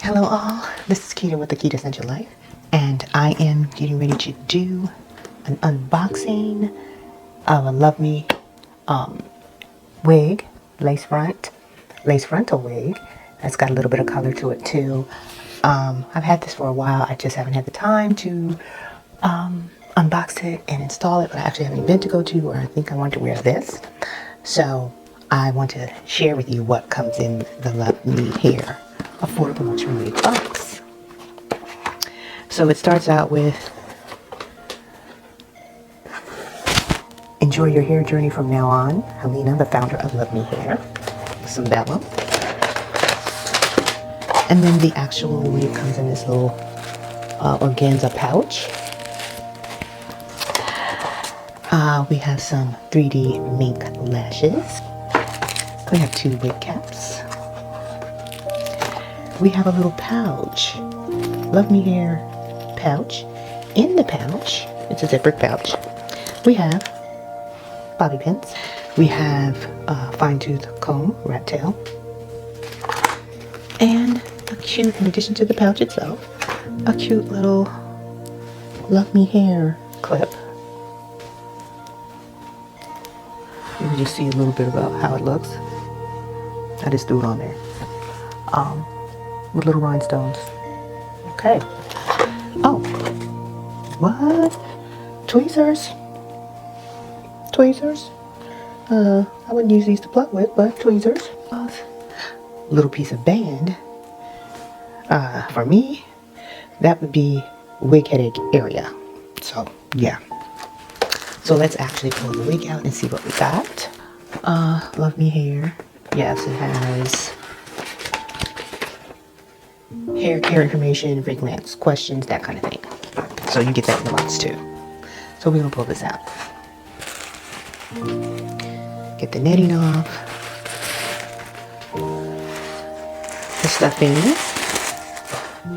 Hello all, this is Quita with the Quitassential Life, and I am getting ready to do an unboxing of a Luvme wig, lace frontal wig. That's got a little bit of color to it too. I've had this for a while, I just haven't had the time to unbox it and install it, but I actually have an event to go to where I think I want to wear this. So I want to share with you what comes in the Luvme Hair affordable luxury wig box. So it starts out with, enjoy your hair journey from now on. Helena, the founder of Luvme Hair. Some vellum. And then the actual wig comes in this little organza pouch. We have some 3D mink lashes. We have 2 wig caps. We have a little pouch, Luvme Hair pouch. In the pouch, it's a zippered pouch, we have bobby pins. We have a fine-tooth comb, rat tail, and a cute, in addition to the pouch itself, a cute little Luvme Hair clip. You can just see a little bit about how it looks. I just threw it on there. With little rhinestones. Okay. Oh. What? Tweezers? Tweezers? I wouldn't use these to pluck with, but tweezers. Little piece of band. For me, that would be wig headache area. So, yeah. So let's actually pull the wig out and see what we got. Luvme Hair. Yes, it has hair care information, frequent questions, that kind of thing. So you get that in the box too. So we're gonna pull this out. Get the netting off. The stuffing.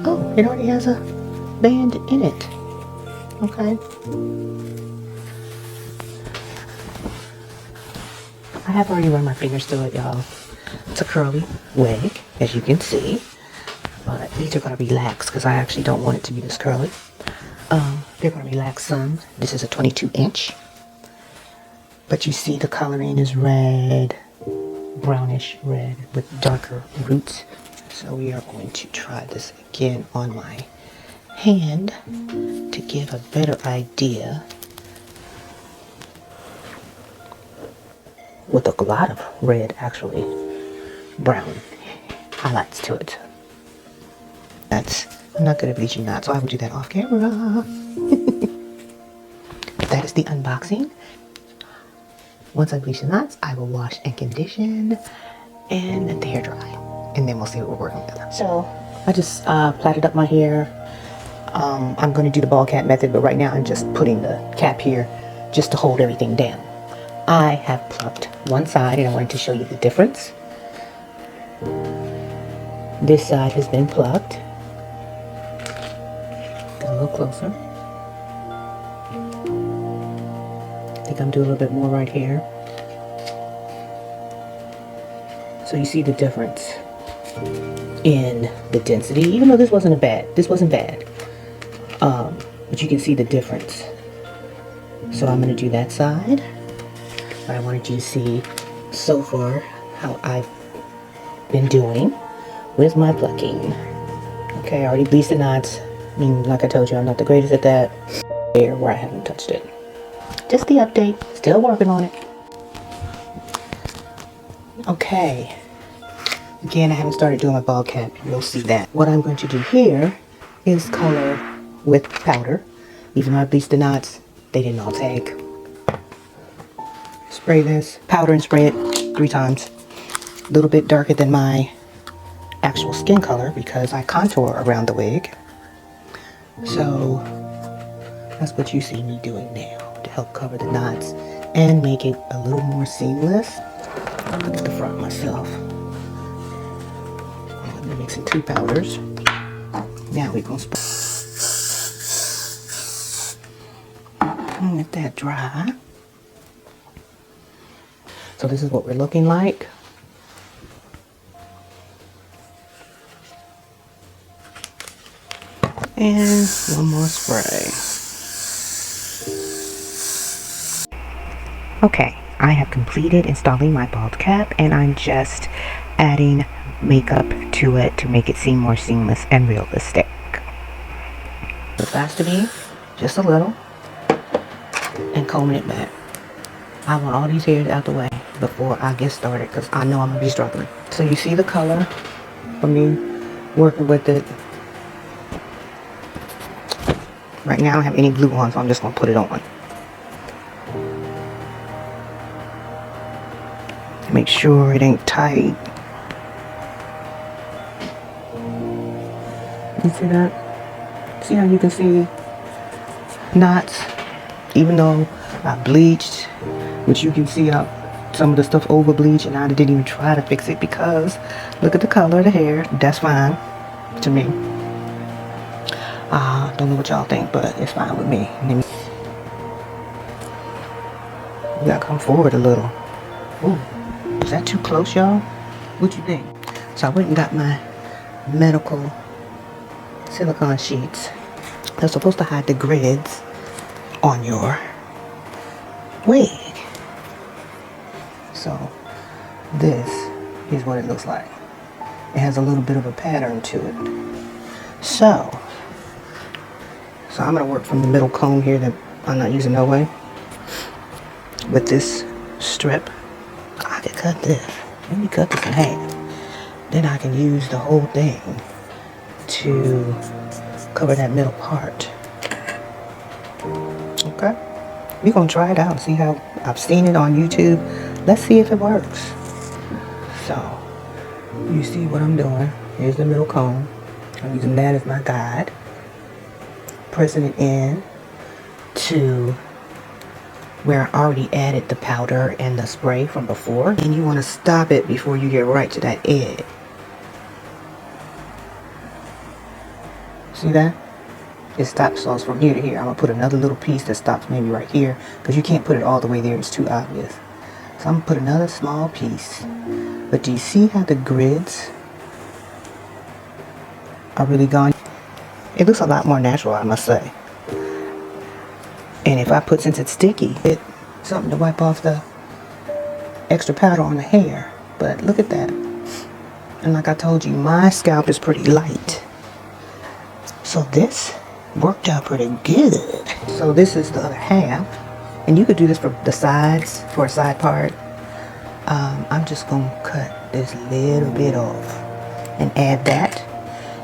Oh, it already has a band in it. Okay. I have already run my fingers through it, y'all. It's a curly wig, as you can see. But these are going to relax because I actually don't want it to be this curly. They're going to relax some. This is a 22-inch. But you see the coloring is red, brownish red with darker roots. So we are going to try this again on my hand to give a better idea. With a lot of red, actually, brown highlights to it. I'm not good at bleaching knots, so I will do that off camera. That is the unboxing. Once I bleach the knots, I will wash and condition and let the hair dry. And then we'll see what we're working with. So, I just plaited up my hair. I'm going to do the ball cap method, but right now I'm just putting the cap here just to hold everything down. I have plucked one side and I wanted to show you the difference. This side has been plucked. Get a little closer. I think I'm doing a little bit more right here. So you see the difference in the density, even though this wasn't bad. But you can see the difference. So I'm going to do that side. But I wanted you to see so far how I've been doing with my plucking. Okay, I already bleached the knots. I mean, like I told you, I'm not the greatest at that. There where I haven't touched it. Just the update. Still working on it. Okay. Again, I haven't started doing my ball cap. You'll see that. What I'm going to do here is color with powder. Even though I bleached the knots, they didn't all take. Spray this powder and spray it 3 times. A little bit darker than my actual skin color because I contour around the wig. So that's what you see me doing now to help cover the knots and make it a little more seamless. Look at the front myself. I'm mixing 2 powders. Now we're gonna let that dry. So this is what we're looking like. And one more spray. Okay, I have completed installing my bald cap, and I'm just adding makeup to it to make it seem more seamless and realistic. The Vaseline, just a little, and combing it back. I want all these hairs out the way before I get started, because I know I'm going to be struggling. So you see the color from me working with it. Right now I don't have any glue on, so I'm just going to put it on. Make sure it ain't tight. You see that? See how you can see knots? Even though I bleached, which you can see some of the stuff over bleached, and I didn't even try to fix it because look at the color of the hair. That's fine to me. Don't know what y'all think, but it's fine with me. You gotta come forward a little. Ooh, is that too close, y'all? What you think? So I went and got my medical silicone sheets. They're supposed to hide the grids on your wig. So this is what it looks like. It has a little bit of a pattern to it. So I'm gonna work from the middle comb here that I'm not using no way. With this strip, I can cut this. Let me cut this in half. Then I can use the whole thing to cover that middle part. Okay? We're gonna try it out and see how I've seen it on YouTube. Let's see if it works. So you see what I'm doing. Here's the middle comb. I'm using that as my guide. Pressing it in to where I already added the powder and the spray from before. And you want to stop it before you get right to that edge. See that? It stops. So it's from here to here. I'm going to put another little piece that stops maybe right here, because you can't put it all the way there. It's too obvious. So I'm going to put another small piece. But do you see how the grids are really gone? It looks a lot more natural, I must say. And if I put, since it's sticky, it's something to wipe off the extra powder on the hair. But look at that. And like I told you, my scalp is pretty light. So this worked out pretty good. So this is the other half. And you could do this for the sides, for a side part. I'm just going to cut this little bit off and add that.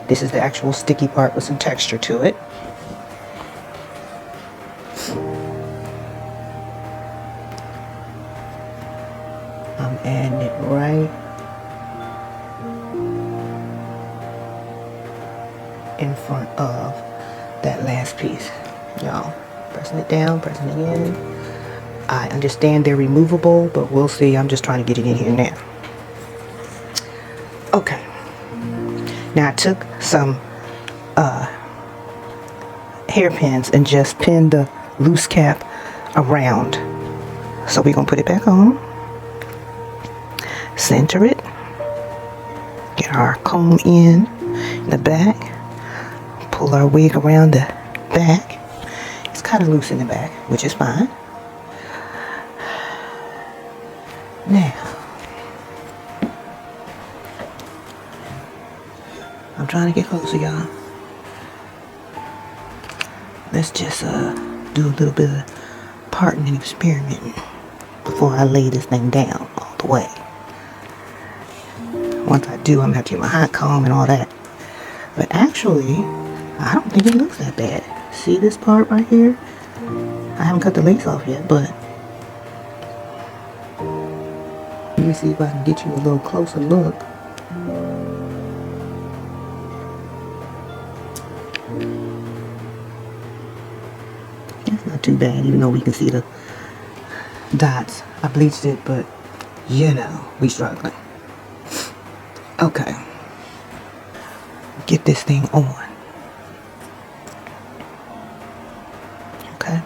This is the actual sticky part with some texture to it. I'm adding it right in front of that last piece. Y'all, pressing it down, pressing it in. I understand they're removable, but we'll see. I'm just trying to get it in here now. Okay. Now I took some hairpins and just pinned the loose cap around. So we're going to put it back on. Center it. Get our comb in the back. Pull our wig around the back. It's kind of loose in the back, which is fine. Now, I'm trying to get closer, y'all. Let's just do a little bit of parting and experimenting before I lay this thing down all the way. Once I do, I'm gonna have to get my hot comb and all that. But actually, I don't think it looks that bad. See this part right here? I haven't cut the lace off yet, but let me see if I can get you a little closer look. It's not too bad, even though we can see the dots. I bleached it, but you know, we struggling. Okay. Get this thing on. Okay.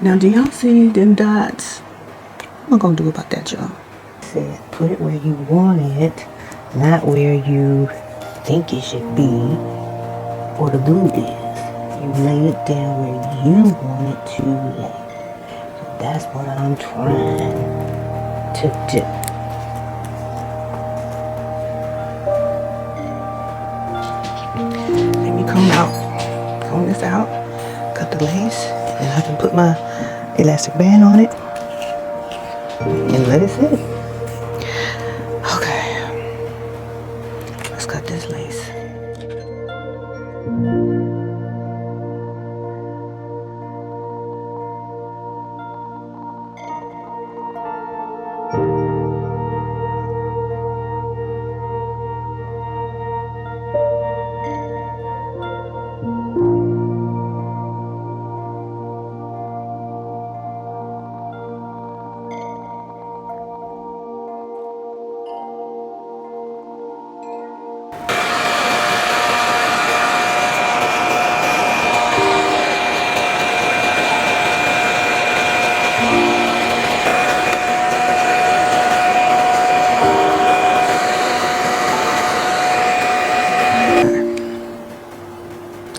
Now, do y'all see them dots? What am I gonna do about that, y'all? Said put it where you want it, not where you think it should be, or the glue is. You lay it down where you want it to lay. So that's what I'm trying to do. Let me comb this out, cut the lace, and I can put my elastic band on it and let it sit. Okay, let's cut this lace.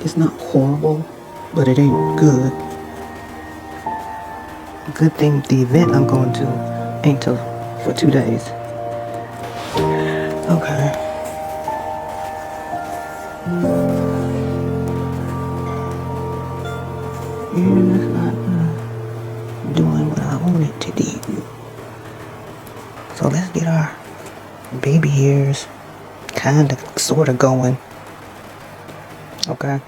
It's not horrible, but it ain't good. Good thing the event I'm going to ain't till for 2 days. Okay. Yeah, it's not doing what I want it to do. So let's get our baby hairs kind of, sort of going. Okay.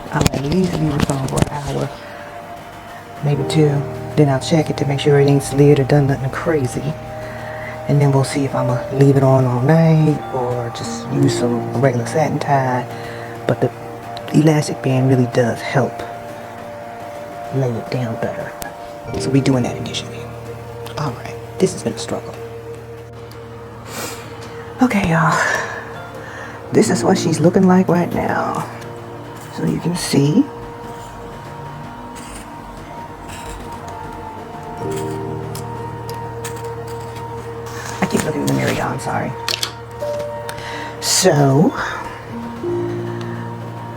I'll at least leave it on for an hour, maybe 2. Then I'll check it to make sure it ain't slid or done nothing crazy. And then we'll see if I'm gonna leave it on all night or just use some regular satin tie. But the elastic band really does help lay it down better. So we're doing that initially. Alright, this has been a struggle. Okay, y'all. This is what she's looking like right now. So you can see. I keep looking in the mirror, y'all, I'm sorry. So,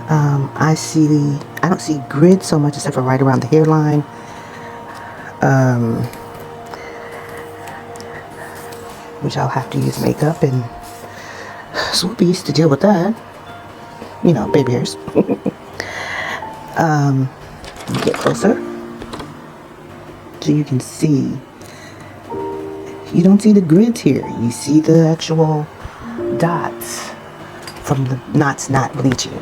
I don't see grid so much except for right around the hairline. Which I'll have to use makeup and swoopies to deal with that. You know, baby hairs. Get closer so you can see. You don't see the grids here. You see the actual dots from the knots not bleaching.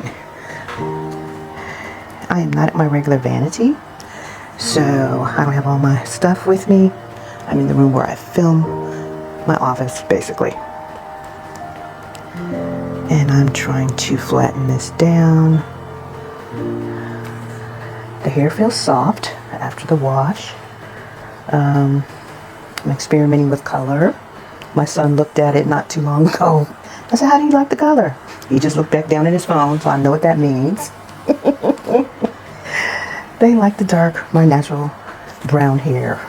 I am not at my regular vanity, so I don't have all my stuff with me. I'm in the room where I film, my office basically. And I'm trying to flatten this down. The hair feels soft after the wash. I'm experimenting with color. My son looked at it not too long ago. I said, how do you like the color? He just looked back down at his phone, so I know what that means. They like the dark, my natural brown hair.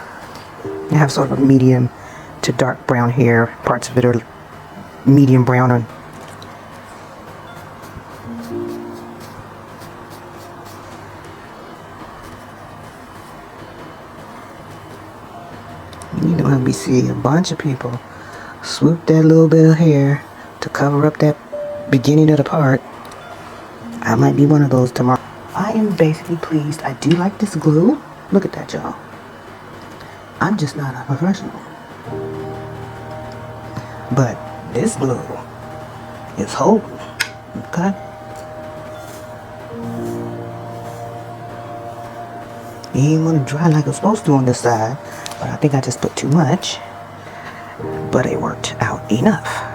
I have sort of a medium to dark brown hair. Parts of it are medium brown and you know how we see a bunch of people swoop that little bit of hair to cover up that beginning of the part. I might be one of those tomorrow. I am basically pleased. I do like this glue. Look at that, y'all. I'm just not a professional. But this glue is holding. Okay? You ain't want to dry like it's supposed to on this side. But I think I just put too much. But it worked out enough.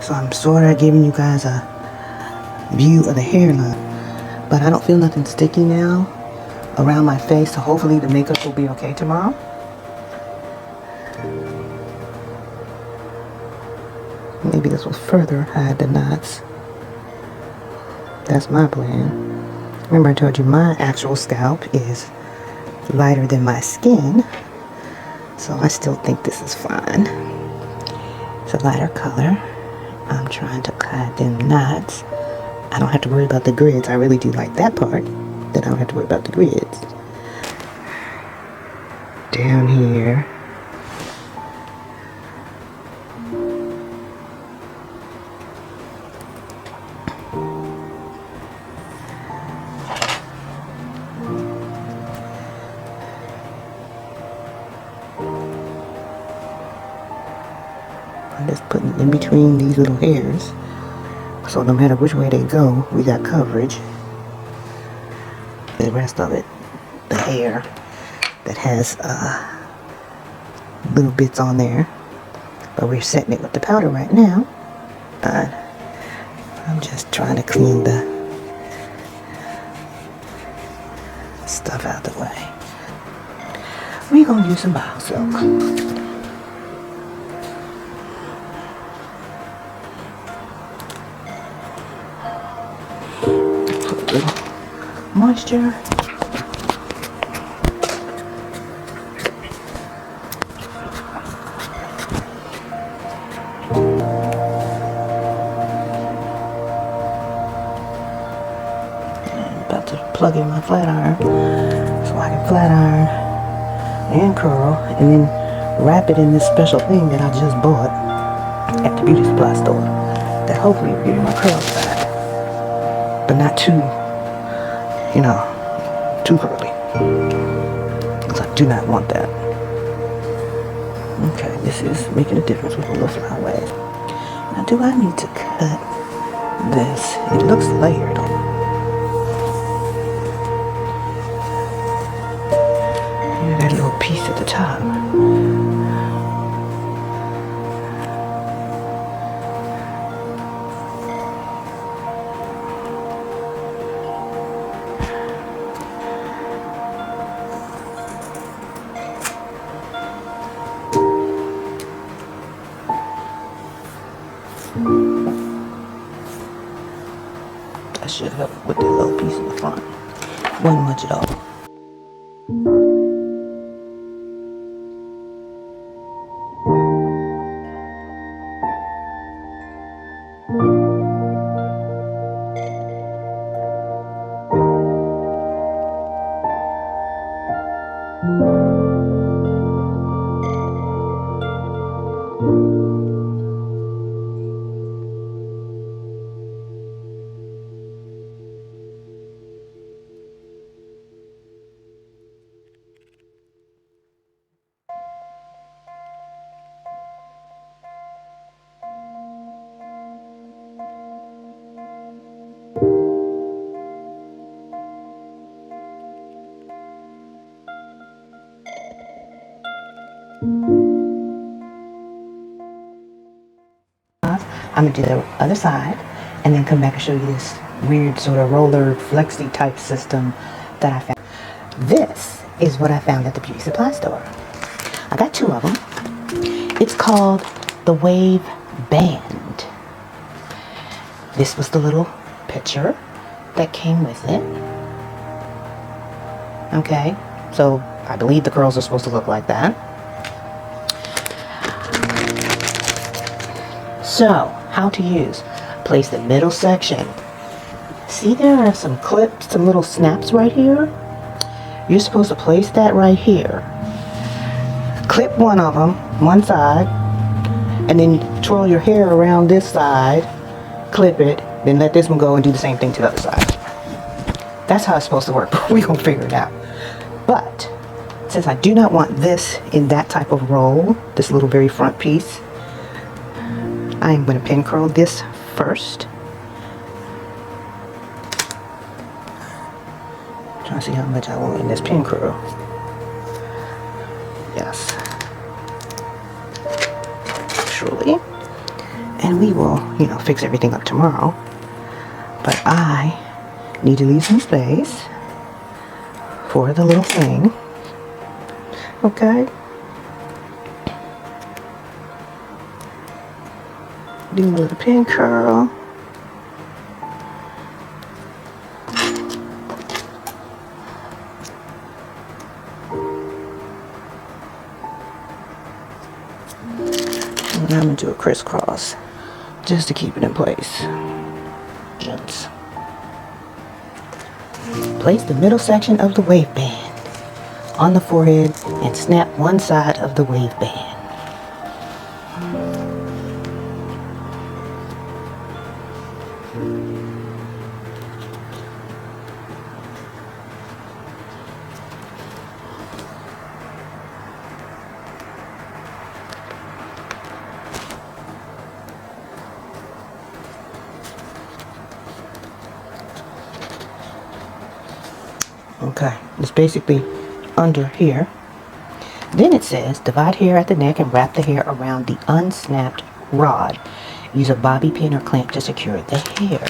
So I'm sort of giving you guys a view of the hairline. But I don't feel nothing sticky now around my face. So hopefully the makeup will be okay tomorrow. Maybe this will further hide the knots. That's my plan. Remember I told you my actual scalp is lighter than my skin. So I still think this is fine. It's a lighter color. I'm trying to hide them knots. I don't have to worry about the grids. I really do like that part. That I don't have to worry about the grids. Down here. I'm just putting in between these little hairs, so no matter which way they go, we got coverage. The rest of it, the hair that has little bits on there, but we're setting it with the powder right now. I'm just trying to clean the stuff out the way. We're gonna use some Biosilk. Moisture. I'm about to plug in my flat iron so I can flat iron and curl and then wrap it in this special thing that I just bought at the beauty supply store that hopefully will give me my curls back, but not too, you know, too curly, because I do not want that. Okay, this is making a difference with the little flyaways. Now, do I need to cut this? It looks layered. Yeah, that little piece at the top. That should help with that little piece in the front. Wasn't much at all. I'm gonna do the other side and then come back and show you this weird sort of roller flexi type system that I found. This is what I found at the beauty supply store. I got two of them. It's called the Wave Band. This was the little picture that came with it. Okay, so I believe the curls are supposed to look like that. So, how to use. Place the middle section. See, there are some clips, some little snaps right here. You're supposed to place that right here. Clip one of them, one side, and then twirl your hair around this side, clip it, then let this one go and do the same thing to the other side. That's how it's supposed to work, but we're gonna figure it out. But since I do not want this in that type of roll, this little very front piece, I am going to pin curl this first. Trying to see how much I want in this pin curl. Yes. Truly. And we will, you know, fix everything up tomorrow. But I need to leave some space for the little thing. Okay. Do my little pin curl. And I'm going to do a crisscross just to keep it in place. Just place the middle section of the wave band on the forehead and snap one side of the wave band. Okay, it's basically under here. Then it says, divide hair at the neck and wrap the hair around the unsnapped rod. Use a bobby pin or clamp to secure the hair.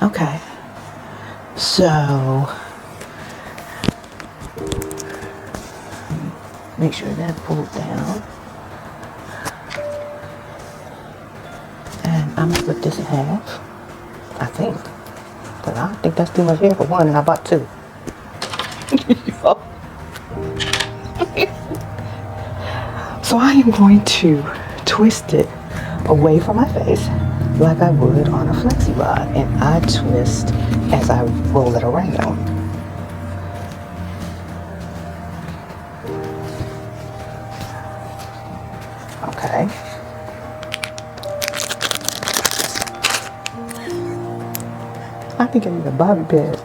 Okay, so make sure that's pulled down. And I'm going to split this in half, I think. But I don't think that's too much hair for one, and I bought two. So I am going to twist it away from my face like I would on a flexi rod, and I twist as I roll it around. Okay. I think I need a bobby pin.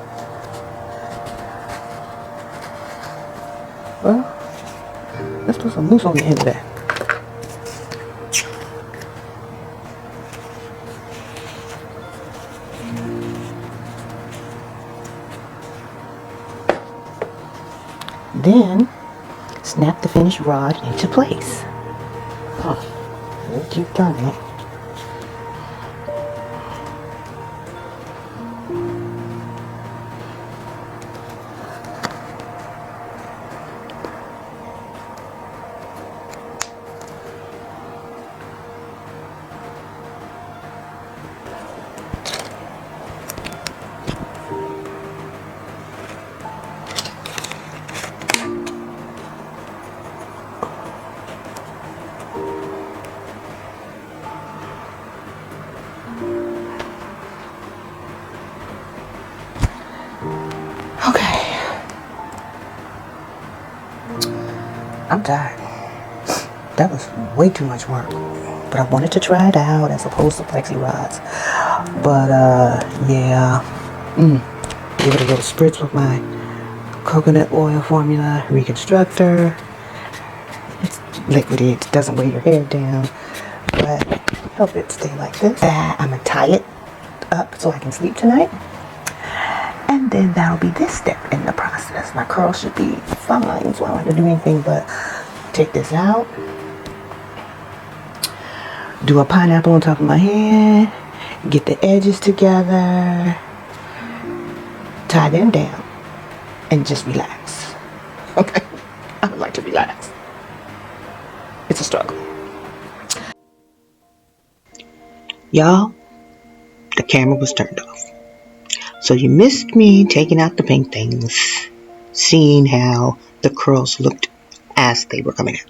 Well, let's put some mousse on the end of that. Then, snap the finished rod into place. Huh. We'll keep turning it. I'm tired. That was way too much work. But I wanted to try it out as opposed to flexi rods. But, yeah. Give it a little spritz with my coconut oil formula reconstructor. It's liquidy. It doesn't weigh your hair down. But help it stay like this. I'm going to tie it up so I can sleep tonight. And then that'll be this step in the process. My curls should be fine, so I don't have to do anything but take this out, do a pineapple on top of my head, get the edges together, tie them down, and just relax. Okay? I would like to relax. It's a struggle. Y'all, the camera was turned off. So you missed me taking out the pink things, seeing how the curls looked as they were coming out.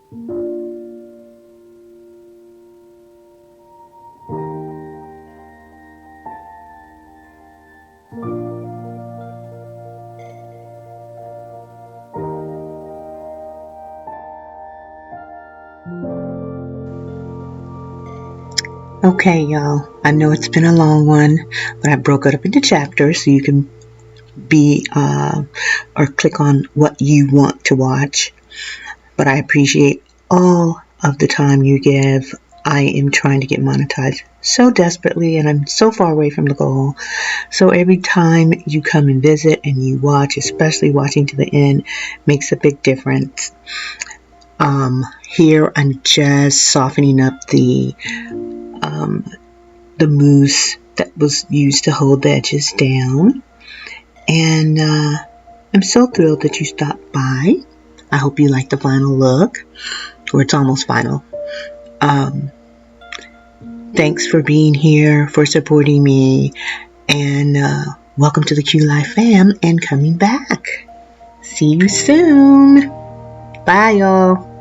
Okay, y'all, I know it's been a long one, but I broke it up into chapters so you can or click on what you want to watch. But I appreciate all of the time you give. I am trying to get monetized so desperately, and I'm so far away from the goal. So every time you come and visit and you watch, especially watching to the end, makes a big difference. Here I'm just softening up the mousse that was used to hold the edges down. And I'm so thrilled that you stopped by. I hope you like the final look, or it's almost final. Thanks for being here, for supporting me, and welcome to the Q Life fam and coming back. See you soon. Bye, y'all.